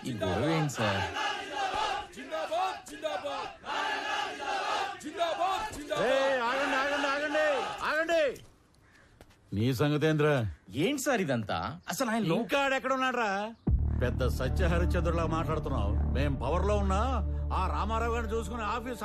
ఈ గొడవ ఏంటి సార్? ఆగండి ఆగండి ఆగండి ఆగండి. నీ సంగతేంద్ర? ఏంటి సార్ ఇదంతా? అసలు ఆయన ఇంకా ఎక్కడ ఉన్నాడ్రా? పెద్ద సత్య హరిశ్చంద్రులా మాట్లాడుతున్నావు. మేం పవర్ లో ఉన్నా ఆ రామారావు గారిని చూసుకుని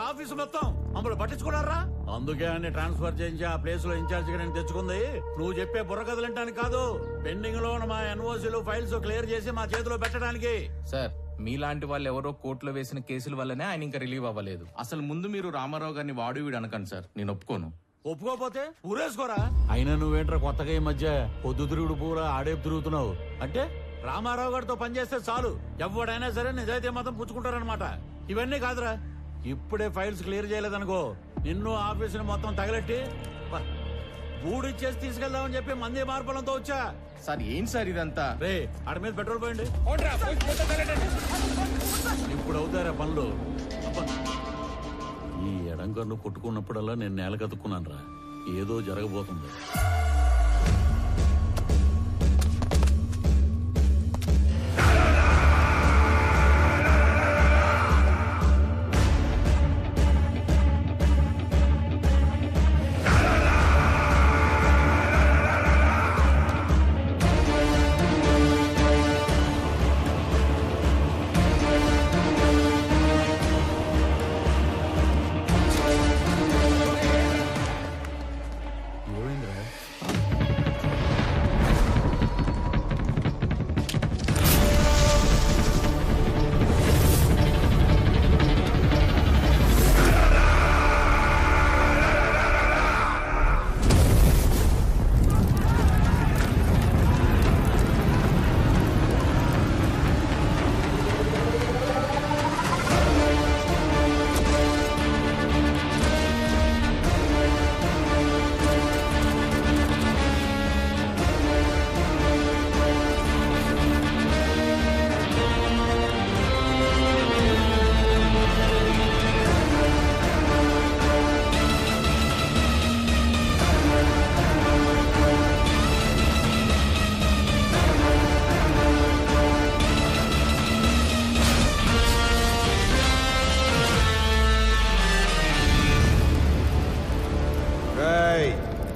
ఆఫీసు మొత్తం మమ్మల్ని పట్టించుకున్నారా? అందుకే అన్ని ట్రాన్స్ఫర్ చేయించి ఆ ప్లేస్ లో ఇన్ఛార్జ్ గా నేను తెచ్చుకుంది. నువ్వు చెప్పే బుర్ర కదలంటానికి కాదు, పెండింగ్ లో ఉన్న మా ఎన్ఓసీలు ఫైల్స్ క్లియర్ చేసి మా చేతిలో పెట్టడానికి. సార్, మీలాంటి వాళ్ళు ఎవరో కోర్టులో వేసిన కేసుల వల్లనే ఆయన ఇంకా రిలీవ్ అవ్వలేదు. అసలు ముందు మీరు రామారావు గారిని వాడు వీడు అనకండి సార్, నేను ఒప్పుకోను. ఒప్పుకోపోతే ఊరేసుకోరా. అయినా నువ్వేంట్రా కొత్తగా ఈ మధ్య పొద్దు తిరుగుడు పూరా ఆడేపు తిరుగుతున్నావు? అంటే రామారావు గారితో పనిచేస్తే చాలు ఎవడైనా సరే నిజాయితీ మాత్రం పుచ్చుకుంటారనమాట. ఇవన్నీ కాదురా, ఇప్పుడే ఫైల్స్ క్లియర్ చేయలేదనుకో నిన్ను ఆఫీసుని మొత్తం తగలెట్టి బూడిచ్చేసి తీసుకెళ్దామని చెప్పి మంది మార్పులంతో వచ్చా. సార్ ఏంటి సార్ ఇదంతా? రే ఆడ మీద పెట్రోల్ పోయండి. ఇప్పుడు అవుతారా పనులు? ఈ ఎడంకన్ను కొట్టుకున్నప్పుడల్లా నేను నేల కతుక్కున్నాను రా, ఏదో జరగబోతుంది.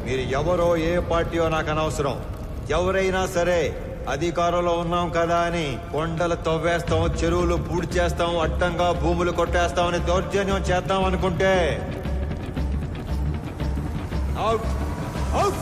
మీరు ఎవరో ఏ పార్టీయో నాకు అనవసరం. ఎవరైనా సరే అధికారంలో ఉన్నాం కదా అని కొండలు తవ్వేస్తాం, చెరువులు పూడి చేస్తాం, అడ్డంగా భూములు కొట్టేస్తామని దౌర్జన్యం చేద్దాం అనుకుంటే అవుట్ అవుట్.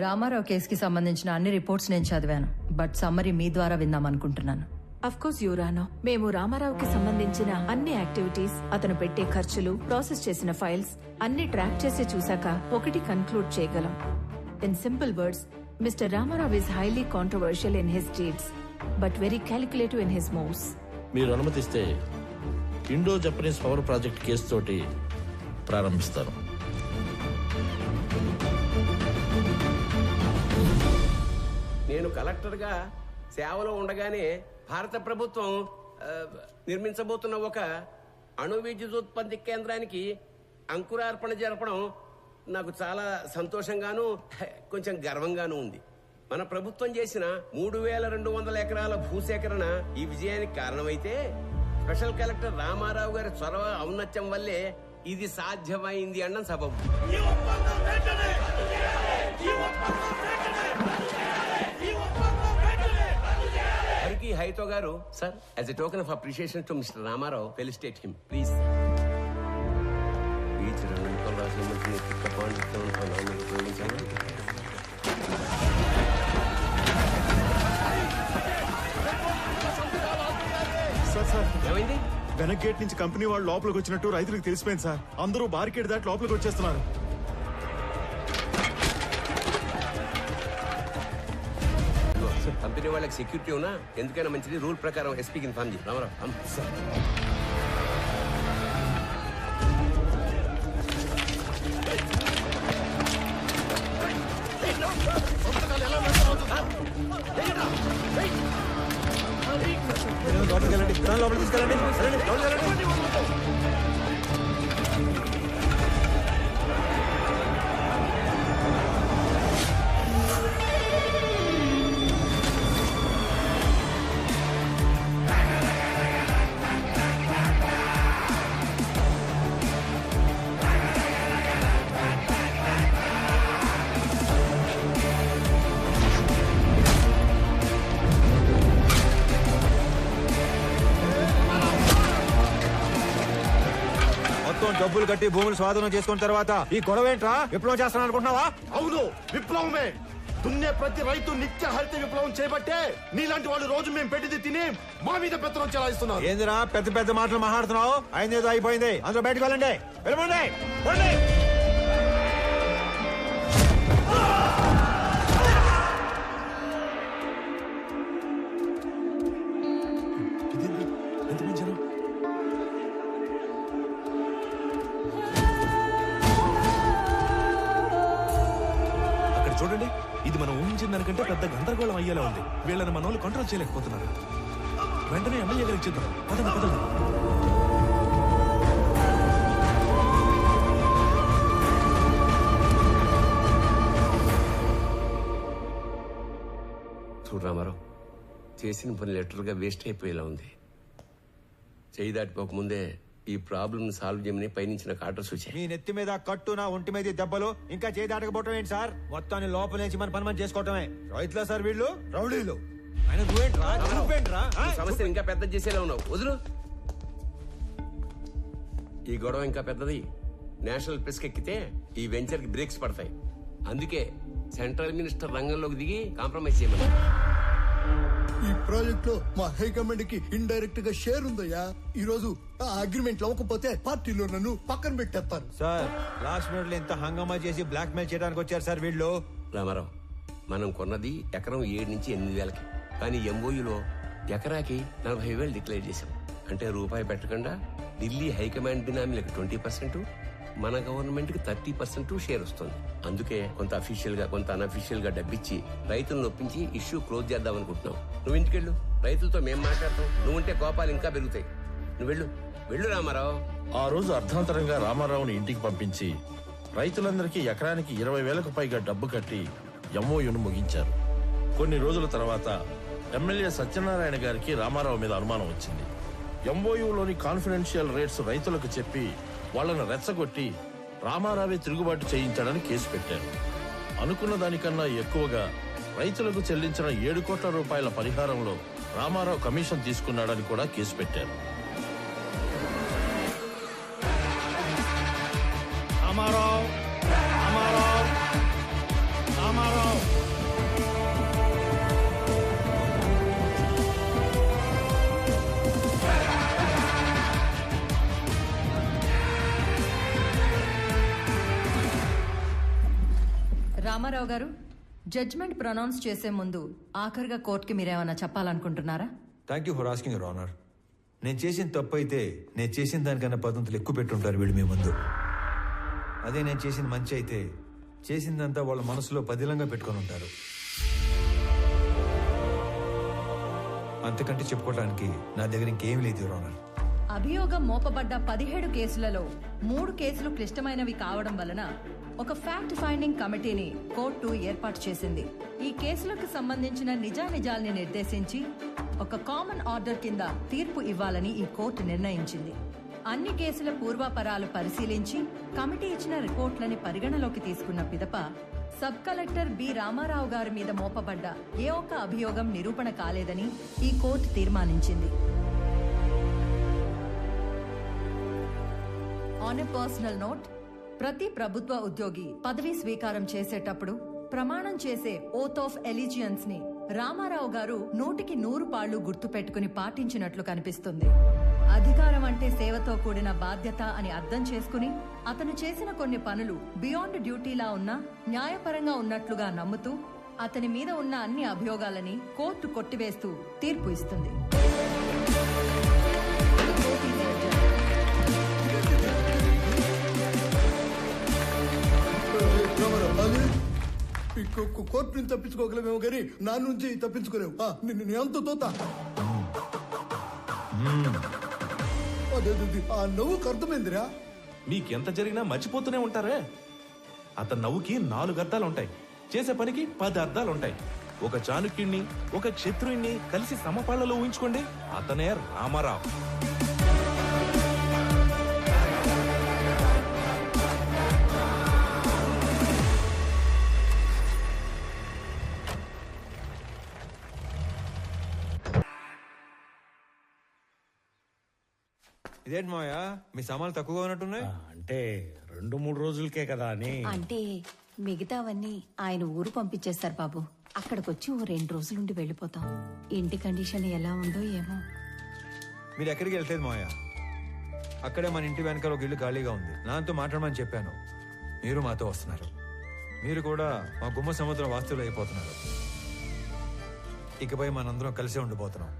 రామారావు కేసుకి సంబంధించిన అన్ని రిపోర్ట్స్ నేను చదివాను, బట్ సమ్మరీ మీ ద్వారా విందాం అనుకుంటున్నాను. అఫ్కోర్స్ యువరానో, మేము రామారావుకి సంబంధించిన అన్ని యాక్టివిటీస్, అతను పెట్టే ఖర్చులు, ప్రాసెస్ చేసిన ఫైల్స్ అన్ని ట్రాక్ చేసి చూశాక ఒకటి కన్క్లూడ్ చేయగలం. In simple words, mister Ramarao is highly controversial in his deeds but very calculative in his moves. మీరు అనుమతిస్తే Indo Japanese power project case తోటి ప్రారంభిస్తాను. నేను కలెక్టర్గా సేవలో ఉండగానే భారత ప్రభుత్వం నిర్మించబోతున్న ఒక అణు విద్యుదుత్పత్తి కేంద్రానికి అంకురార్పణ జరపడం నాకు చాలా సంతోషంగాను కొంచెం గర్వంగాను ఉంది. మన ప్రభుత్వం చేసిన 3200 ఎకరాల భూసేకరణ ఈ విజయానికి కారణమైతే స్పెషల్ కలెక్టర్ రామారావు గారి చొరవ ఔన్నత్యం వల్లే ఇది సాధ్యమైంది అన్న సబబు. హరికి హైతో గారు sir, as a token of appreciation to mister Ramarao, felicitate him please. బీచ్ రంగులతో రాసిన తిక్క పాండిత్యం ఉపయోగించాను. ఏమైంది? వెనక్ గేట్ నుంచి కంపెనీ వాళ్ళు లోపలికి వచ్చినట్టు రైతులకు తెలిసిపోయింది సార్. అందరూ బార్కెట్ దాటి లోపలికి వచ్చేస్తున్నారు. కంపెనీ వాళ్ళకి సెక్యూరిటీ ఉన్నా ఎందుకైనా మంచిది, రూల్ ప్రకారం ఎస్పీకి ఇన్ఫార్మ్ చేయి. రామారావు ప్రభుత్వం డబ్బులు కట్టి భూములు స్వాధీనం చేసుకున్న తర్వాత ఈ గొడవ ఏంట్రా? విప్లవం చేస్తాను అనుకుంటున్నావా? అవును, విప్లవమే. దున్నే ప్రతి రైతు నిత్య హరిత విప్లవం చేపట్టే నీలాంటి వాళ్ళు రోజు మేము పెట్టింది తిని మా మీద పెత్తనం చెలాయిస్తున్నారు. ఏందిరా పెద్ద పెద్ద మాటలు మాట్లాడుతున్నావు? అయిందేదో అయిపోయింది, అందరూ బయటకు వెళ్ళండి. వెళ్ళండి. అక్కడ చూడండి, ఇది మనం ఊహించిన దానికంటే పెద్ద గందరగోళం అయ్యేలా ఉంది. వీళ్ళని మన వాళ్ళు కంట్రోల్ చేయలేకపోతున్నారు. వెంటనే ఎమ్మెల్యే గారికి ఇచ్చేద్దాం. పదండి పదండి. చూడు రామారావు, చేసిన పని లెటర్గా వేస్ట్ అయిపోయేలా ఉంది. చేయి దాటిపోకముందే ఈ ప్రాబ్లమ్ సాల్వ్ చేయమని పైనుంచి నాకు ఆర్డర్స్ వచ్చాయి. మీ నెత్తి మీద కట్టు, నా ఒంటి మీద దెబ్బలు, ఇంకా చేయి దాటకపోవటం ఏంటి సార్? మొత్తాన్ని లోపల నుంచి మన పని మనం చేసుకోవటమే. రైతులా సార్ వీళ్ళు? రౌడీలు. ఆయన నువ్వేంట్రా? ఈ సమస్యను ఇంకా పెద్ద చేసేలా ఉన్నావు. వదులు. ఈ గొడవ ఇంకా పెద్దది. నేషనల్ ప్రెస్ ఎక్కితే ఈ వెంచర్ కి బ్రేక్స్ పడతాయి. అందుకే సెంట్రల్ మినిస్టర్ రంగంలోకి దిగి కాంప్రమైజ్ చేయమని. ఈ ప్రాజెక్ట్ లో మా హైకమాండ్ కి ఇండైరెక్ట్ గా షేర్ ఉందయ్యా. ఈ రోజు ఆ అగ్రిమెంట్ అవ్వకపోతే పార్టీలో నన్ను పక్కన పెట్టేస్తారు. సార్ లాస్ట్ మినిట్ లో ఇంత హంగామా చేసి బ్లాక్ మెయిల్ చేయడానికి వచ్చారు సార్ వీళ్ళు. రామారావు, మనం కొన్నది ఎకరం 7 నుంచి 8 వేలకి. కానీ ఎంఓయూలో ఎకరాకి 40,000 డిక్లేర్ చేశాం. అంటే రూపాయి పెట్టకుండా ఢిల్లీ హైకమాండ్ బినామీలకు 20%, మన గవర్నమెంట్ కి 30% షేర్ వస్తుంది. అందుకే కొంత అఫీషియల్ గా కొంత అన్అఫీషియల్ గా డబ్బిచ్చి రైతులను ఒప్పించి ఇష్యూ క్లోజ్ చేద్దాం అనుకుంటున్నాం. నువ్వు ఇంటికెళ్ళు, రైతులతో మేం మాట్లాడతాం. నువ్వుంటే కోపాలు ఇంకా పెరుగుతాయి. నువ్వు వెళ్ళు రామారావు. ఆ రోజు అర్ధాంతరంగా రామారావుని ఇంటికి పంపించి రైతులందరికీ ఎకరానికి 20,000కు పైగా డబ్బు కట్టి ఎంఓయూను ముగించారు. కొన్ని రోజుల తర్వాత ఎమ్మెల్యే సత్యనారాయణ గారికి రామారావు మీద అనుమానం వచ్చింది. ఎంఓయూలోని కాన్ఫిడెన్షియల్ రేట్స్ రైతులకు చెప్పి వాళ్లను రెచ్చగొట్టి రామారావే తిరుగుబాటు చేయించాడని కేసు పెట్టారు. అనుకున్న దానికన్నా ఎక్కువగా రైతులకు చెల్లించిన 7 కోట్ల రూపాయల పరిహారంలో రామారావు కమిషన్ తీసుకున్నాడని కూడా కేసు పెట్టారు. రామారావు గారు, జడ్జ్మెంట్ ప్రొనౌన్స్ చేసే ముందు ఆఖరిగా కోర్టుకి మీరేమన్నా చెప్పాలనుకుంటున్నారా? Thank you for asking your honour. నేను చేసిన తప్పు అయితే నేను చేసిన దానికన్నా 10 ఎక్కువ పెట్టుంటారు వీళ్ళు మీ ముందు. అదే నేను చేసిన మంచి అయితే చేసిందంతా వాళ్ళ మనసులో పదిలంగా పెట్టుకొని ఉంటారు. అంతకంటే చెప్పుకోవడానికి నా దగ్గర ఇంకేం లేదు యువర్ ఆనర్. అభియోగం మోపబడ్డ 17 కేసులలో 3 కేసులు క్లిష్టమైనవి కావడం వలన ఒక ఫ్యాక్ట్ ఫైండింగ్ కమిటీని కోర్టు ఏర్పాటు చేసింది. ఈ కేసులకు సంబంధించిన నిజానిజాల్ని నిర్దేశించి ఒక కామన్ ఆర్డర్ కింద తీర్పు ఇవ్వాలని ఈ కోర్టు నిర్ణయించింది. అన్ని కేసుల పూర్వాపరాలు పరిశీలించి కమిటీ ఇచ్చిన రిపోర్ట్లని పరిగణలోకి తీసుకున్న పిదప సబ్ కలెక్టర్ బి రామారావు గారి మీద మోపబడ్డ ఏ ఒక్క అభియోగం నిరూపణ కాలేదని ఈ కోర్టు తీర్మానించింది. ఆన్ ఎ పర్సనల్ నోట్, ప్రతి ప్రభుత్వ ఉద్యోగి పదవీ స్వీకారం చేసేటప్పుడు ప్రమాణం చేసే ఓత్ ఆఫ్ ఎలిజియన్స్ ని రామారావు గారు 100కి 100 పాళ్లు గుర్తు పెట్టుకుని పాటించినట్లు కనిపిస్తుంది. అధికారం అంటే సేవతో కూడిన బాధ్యత అని అర్థం చేసుకుని అతను చేసిన కొన్ని పనులు బియాండ్ డ్యూటీలా ఉన్నా న్యాయపరంగా ఉన్నట్లుగా నమ్ముతూ అతని మీద ఉన్న అన్ని అభియోగాలని కోర్టు కొట్టివేస్తూ తీర్పు ఇస్తుంది. కోర్టుని తప్పించుకోగలమేమో కానీ నా నుంచి తప్పించుకోలేవు. నేను ఎంత తోత ఆ నవ్వుకు అర్థమైందిరా. మీకెంత జరిగినా మర్చిపోతూనే ఉంటారే. అతని నవ్వుకి 4 అర్థాలుంటాయి, చేసే పనికి 10 అర్థాలుంటాయి. ఒక చాణుక్యుణ్ణి ఒక క్షత్రుణ్ణి కలిసి సమపాళ్లలో ఊహించుకోండి, అతనే రామారావు. ఇదేంటి మావయ్య మీ సామాన్లు తక్కువగా ఉన్నట్టున్నాయి. అంటే 2-3 రోజులకే కదా అని. అంటే మిగతావన్నీ ఆయన ఊరు పంపించేస్తారు బాబు. అక్కడికొచ్చి ఓ 2 రోజులుండి వెళ్ళిపోతాం. ఇంటి కండిషన్ ఎలా ఉందో ఏమో. మీరు ఎక్కడికి వెళ్తేది మావయ్య, అక్కడే మన ఇంటి వెనకాల ఒక ఇల్లు ఖాళీగా ఉంది. నాతో మాట్లాడమని చెప్పాను. మీరు మాతో వస్తున్నారు. మీరు కూడా మా గుమ్మ సముద్రం వాస్తువులు అయిపోతున్నారు. ఇకపై మనందరం కలిసే ఉండిపోతున్నాం.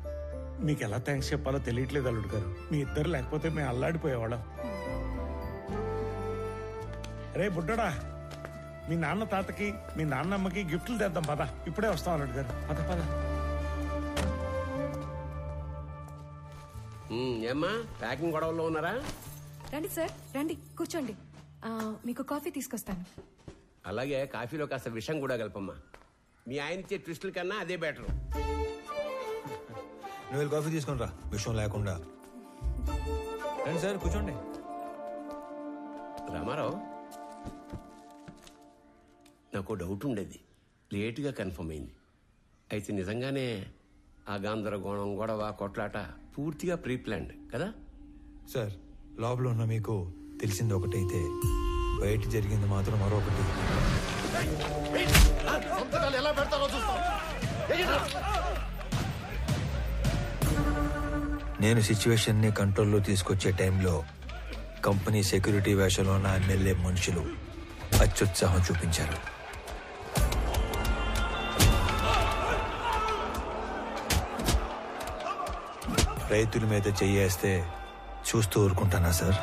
మీకు ఎలా థ్యాంక్స్ చెప్పాలో తెలియట్లేదు అల్లుడు గారు. మీ ఇద్దరు లేకపోతే మేము అల్లాడిపోయేవాళ్ళం. రే బుడ్డడా, మీ నాన్న తాతకి మీ నాన్నమ్మకి గిఫ్ట్లు తెద్దాం పద. ఇప్పుడే వస్తాం అల్లుడు గారు. పద పద. ఏమ్మా ప్యాకింగ్ గొడవల్లో ఉన్నారా? రండి సార్, రండి కూర్చోండి. మీకు కాఫీ తీసుకొస్తాను. అలాగే కాఫీలో కాస్త విషం కూడా కలపమ్మా. మీ ఆయన ఇచ్చే ట్విస్టుల కన్నా అదే బెటర్. నువ్వు వెళ్ళి కాఫీ తీసుకుని రా, విషయం లేకుండా. రండి సార్, కూర్చోండి. రామారావు, నాకు డౌట్ ఉండేది, లేటుగా కన్ఫర్మ్ అయింది. అయితే నిజంగానే ఆ గందరగోళం, గొడవ, కొట్లాట పూర్తిగా ప్రీ ప్లాన్డ్ కదా? సార్, లోపల ఉన్న మీకు తెలిసింది ఒకటైతే బయట జరిగింది మాత్రం మరొకటి. నేను సిచ్యువేషన్ ని కంట్రోల్లో తీసుకొచ్చే టైంలో కంపెనీ సెక్యూరిటీ వేషంలో ఉన్న ఎమ్మెల్యే మనుషులు అత్యుత్సాహం చూపించారు. రైతుల మీద చెయ్యేస్తే చూస్తూ ఊరుకుంటానా సార్?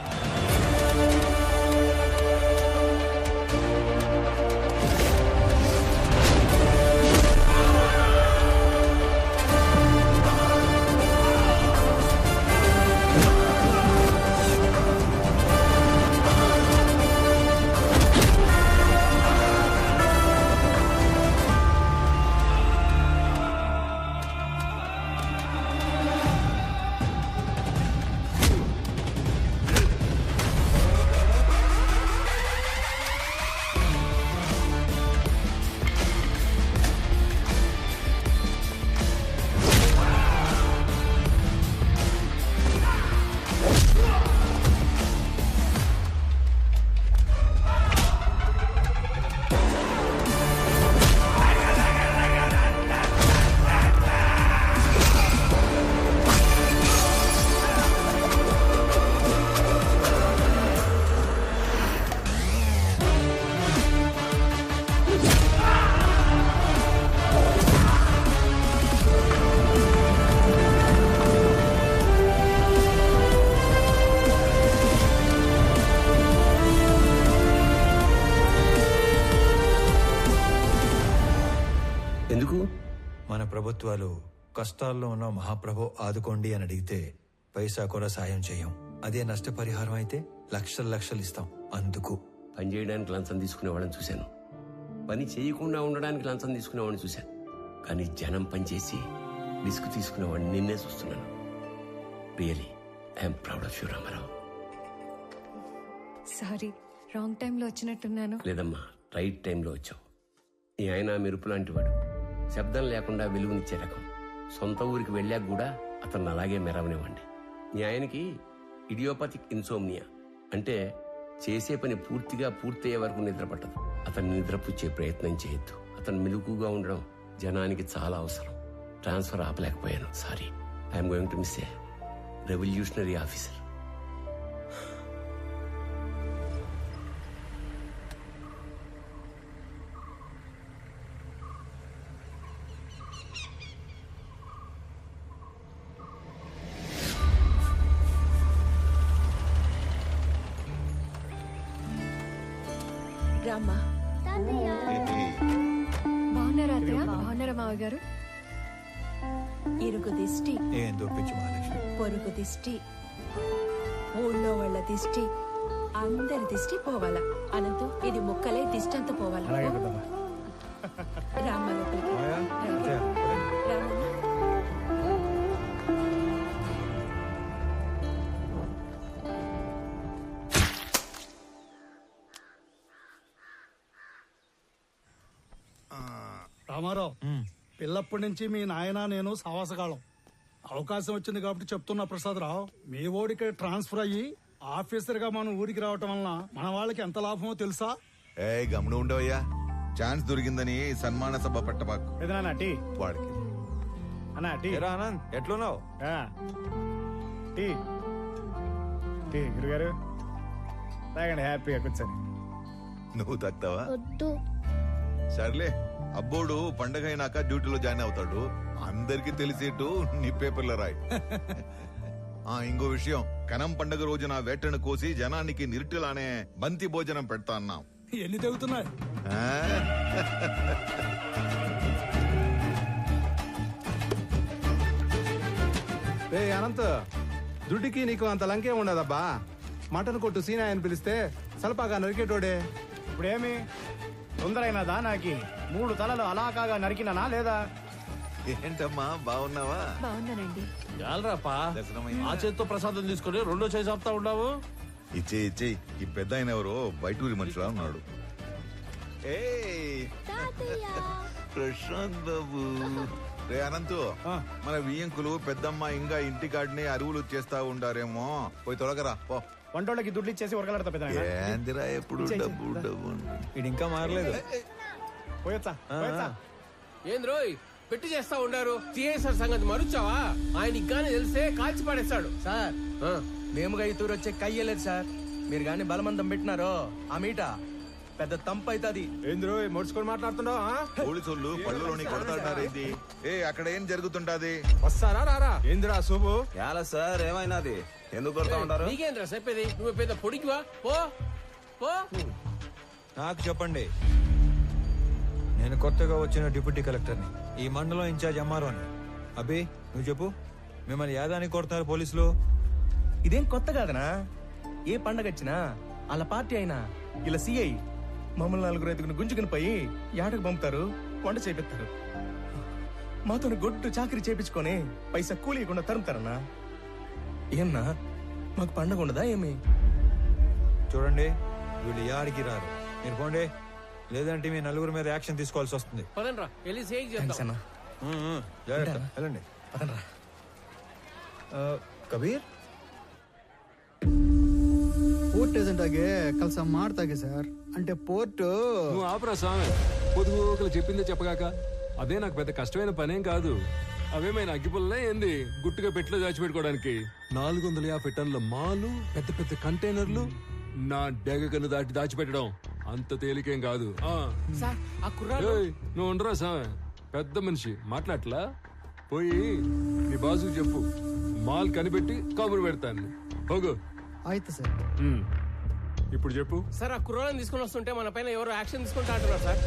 ఎందుకు? మన ప్రభుత్వాలు కష్టాల్లో ఉన్న మహాప్రభు ఆదుకోండి అని అడిగితే పైసా కూడా సాయం చేయం. అదే నష్టపరిహారం అయితే లక్షలు ఇస్తాం. అందుకు పని చేయడానికి లంచం తీసుకునేవాళ్ళని చూశాను, పని చేయకుండా ఉండడానికి లంచం తీసుకునేవాడిని చూశాను. కానీ జనం పనిచేసి రిస్క్ తీసుకునేవాడిని నిన్నే చూస్తున్నాను. Really I'm proud of you Ramarao. Sorry, wrong టైంలో వచ్చినట్టున్నాను. లేదమ్మా, రైట్ టైంలో వచ్చావు. ఈ ఆయన మెరుపు లాంటి వాడు, శబ్దం లేకుండా వెలుగునిచ్చే రకం. సొంత ఊరికి వెళ్ళాక కూడా అతను అలాగే మెరవనివ్వండి. ఈ ఆయనకి ఇడియోపతిక్ ఇన్సోమ్నియా, అంటే చేసే పని పూర్తిగా పూర్తయ్యే వరకు నిద్ర పట్టదు. అతన్ని నిద్రపుచ్చే ప్రయత్నం చేయొద్దు. అతను మెలుగుగా ఉండడం జనానికి చాలా అవసరం. ట్రాన్స్ఫర్ ఆపలేకపోయాను, sorry. I'm going to miss a revolutionary officer. రామ్మా. బాగున్నారా అత్తయ్య? బాగున్నారా మావయ్య గారు? ఇరుగు దిష్టి, ఏందో పిచ్చి మహాలక్ష్మి. పొరుగు దిష్టి, ఊళ్ళో వాళ్ళ దిష్టి, అందరి దిష్టి పోవాలా. అనంతం ఇది ముక్కలే దిష్టి అంతా పోవాలా. రామ్మ లోపలికి. రామన్న. రామారావు, పిల్లప్పటి నుంచి మీ నాయన నేను సావాసగాళం. అవకాశం వచ్చింది కాబట్టి చెప్తున్నా ప్రసాదరావు, మీ ఓడికి ట్రాన్స్ఫర్ అయ్యి ఆఫీసర్ గా మనం ఊరికి రావటం వలన మన వాళ్ళకి ఎంత లాభమో తెలుసా? ఏ గమనం ఉండవయ్యా, ఛాన్స్ దొరికిందని సన్మాన సభ పెట్టబాకు. ఏదైనా టీ వాడికి అన్నా టీ. ఆనంద్ ఎట్లున్నావు? టీ టీ గురుగారు తాగండి, హ్యాపీగా కూర్చొని. నువ్వు తాగుతావా? సర్లే, అబ్బోడు పండగ అయినాక డ్యూటీలో జాయిన్ అవుతాడు. అందరికి తెలిసేట్టు నీ పేపర్లో రాయి. ఇంకో విషయం, కనం పండగ రోజున వేటను కోసి జనానికి నిరుటిలానే బంతి భోజనం పెడతా అన్నాం. ఎన్ని తెగుతున్నాయి? అనంత్, దుడ్డికి నీకు అంత లంకే ఉండదబ్బా. మటన్ కొట్టు సీనా అని పిలిస్తే సలపాగా నరికేటోడే. ఇప్పుడేమి తొందరైనదా? నాకి 3 తలలు అలాకాగా నరికినానా లేదా? ఏంటమ్మా బాగున్నావా? బాగున్నానండి. చాలరాపా, ఆ చేతితో ప్రసాదం తీసుకుని రెండో చేసి ఆపుతా ఉన్నావు. ఇచ్చే ఈ పెద్ద ఆయన ఎవరో బయటూరి మనిషిలా ఉన్నాడు. ప్రశాంత్ బాబు. రే అనంతు, మన వియ్యంకులు పెద్దమ్మ ఇంకా ఇంటికాడిని అరువులు చేస్తా ఉండారేమో, పోయి తొలగరా పో. వంటోళ్ళకి దుడ్లు ఇచ్చేసి ఉరకలాడతా పెద్ద ఏందిరా ఎప్పుడు డబ్బు డబ్బు. ఇది ఇంకా మారలేదు. పోయొచ్చా? ఏంది రోయ్ పెట్టి చేస్తా ఉండారు? సిఐసార్ సంగతి మరుచావా? ఆయన ఇగ్గానే తెలిసే కాల్చి పడేస్తాడు. సార్, మేముగా ఈ తూరు వచ్చే కయ్యలేదు సార్. మీరు గాని బలమందం పెట్టినారో ఆ మీట పెద్ద తంపు అవుతుంది. ఏంద్రో మొడుచుకొని మాట్లాడుతున్నావు? పోలీసులు పళ్ళులోని కొడతాడారేంటి? అక్కడ ఏం జరుగుతుంటాది? వస్తారా రారా? ఏందిరా శుభు? ఎలా సార్, ఏమైనాది? ఎందుకు కొడతా ఉంటారు? నీకేంద్రా చెప్పేది? నువ్వు పెద్ద పొడికివా? పో పో. నాకు చెప్పండి, నేను కొత్తగా వచ్చిన డిప్యూటీ కలెక్టర్ని, ఈ మండలం ఇన్ఛార్జ్ ఎంఆర్ఓని. అభి, నువ్వు చెప్పు, మిమ్మల్ని యాదానికి కొడుతున్నారు పోలీసులు? ఇదేం కొత్త కాదనా? ఏ పండగ వచ్చినా వాళ్ళ పార్టీ అయినా ఇలా సిఐ మమ్మల్ని 4 ఐదుగురు గుంజుకుని పోయి యాటకు పంపుతారు, వంట చేపిస్తారు. మాతో గొడ్డు చాకరీ చేపించుకొని పైసా కూలీయకుండా తరుముతారన్నా. ఏమన్నా మాకు పండగ ఉండదా ఏమి? చూడండి, వీళ్ళు యాడికి రారు. మీరు పోండి, లేదంటే మీ 4 మీద యాక్షన్ తీసుకోవాల్సి వస్తుంది. పదండ్రా వెళ్ళి సేక్ చేద్దాం. జాగ్రత్త, వెళ్ళండి. కబీర్ ಪೋರ್ಟ್ ಏಜೆಂಟ್ ಆಗಿ ಕೆಲಸ ಮಾಡ್ತಾಗೆ ಸರ್. అంటే పోర్ట్ నువ్వు ఆపరా స్వామి, పొదుగుకలు చెప్పిందే చెప్పగాక. అదే నాకు పెద్ద కష్టమైన పనేం కాదు. అవేమైనా అగ్గిపుల్లే ఏంది గుట్టుగా పెట్టిలో దాచిపెట్టుకోవడానికి? 450 టన్నుల మాలు, పెద్ద పెద్ద కంటైనర్లు నా డెగకను దాచిపెట్టడం అంత తేలికేం కాదు. నువ్వు ఉండరా స్వామి, పెద్ద మనిషి మాట్లాడలా. పోయి నీ బాసుకు చెప్పు, మాల్ కనిపెట్టి కబురు పెడతాను. పోగు. ಆಯ್ತು ಸರ್. ఇప్పుడు చెప్పు సార్, ఆ కుర్రాళ్ళని తీసుకొని వస్తుంటే మన పైన ఎవరో యాక్షన్ తీసుకుంటా అంటున్నారు సార్.